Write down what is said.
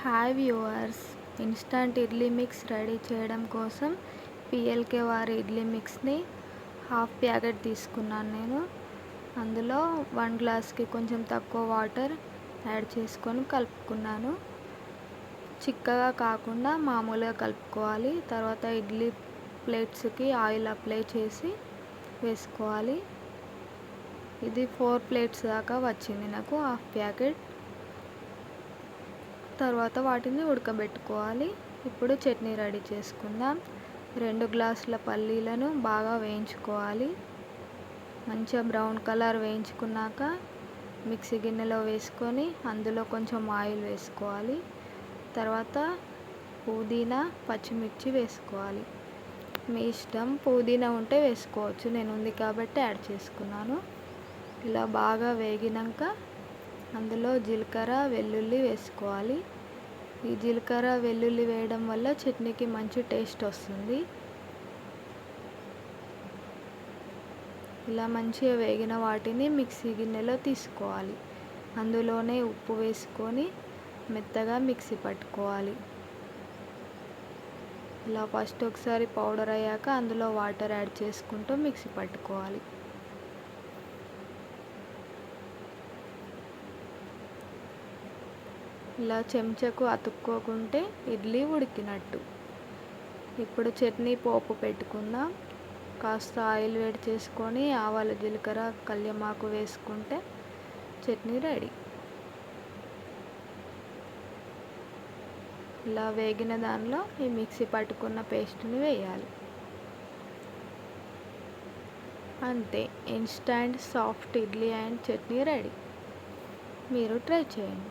Hi viewers, instant idli mix ready చేయడం కోసం PLK వారి ఇడ్లీ మిక్స్ని హాఫ్ ప్యాకెట్ తీసుకున్నాను నేను. అందులో 1 గ్లాస్కి కొంచెం తక్కువ వాటర్ యాడ్ చేసుకొని కలుపుకున్నాను. చిక్కగా కాకుండా మామూలుగా కలుపుకోవాలి. తర్వాత ఇడ్లీ ప్లేట్స్కి ఆయిల్ అప్లై చేసి వేసుకోవాలి. ఇది 4 ప్లేట్స్ దాకా వచ్చింది నాకు హాఫ్ ప్యాకెట్. తర్వాత వాటిని ఉడకబెట్టుకోవాలి. ఇప్పుడు చట్నీ రెడీ చేసుకుందాం. 2 గ్లాసుల పల్లీలను బాగా వేయించుకోవాలి. మంచిగా బ్రౌన్ కలర్ వేయించుకున్నాక మిక్సీ గిన్నెలో వేసుకొని అందులో కొంచెం ఆయిల్ వేసుకోవాలి. తర్వాత పుదీనా, పచ్చిమిర్చి వేసుకోవాలి. మీ ఇష్టం, పుదీనా ఉంటే వేసుకోవచ్చు, నేను ఉంది కాబట్టి యాడ్ చేసుకున్నాను. ఇలా బాగా వేగినాక అందులో జీలకర్ర, వెల్లుల్లి వేసుకోవాలి. ఈ జీలకర్ర, వెల్లుల్లి వేయడం వల్ల చట్నీకి మంచి టేస్ట్ వస్తుంది. ఇలా మంచిగా వేగిన వాటిని మిక్సీ గిన్నెలో తీసుకోవాలి. అందులోనే ఉప్పు వేసుకొని మెత్తగా మిక్సీ పట్టుకోవాలి. ఇలా ఫస్ట్ ఒకసారి పౌడర్ అయ్యాక అందులో వాటర్ యాడ్ చేసుకుంటూ మిక్సీ పట్టుకోవాలి. ఇలా చెంచాకు అతుక్కోకుంటే ఇడ్లీ ఉడికినట్టు. ఇప్పుడు చట్నీ పోపు పెట్టుకుందాం. కాస్త ఆయిల్ వేడి చేసుకొని ఆవాలు, జీలకర్ర, కల్యమాకు వేసుకుంటే చట్నీ రెడీ. ఇలా వేగిన దానిలో ఈ మిక్సీ పట్టుకున్న పేస్ట్ని వేయాలి. అంతే, instant soft idli and chutney ready. మీరు ట్రై చేయండి.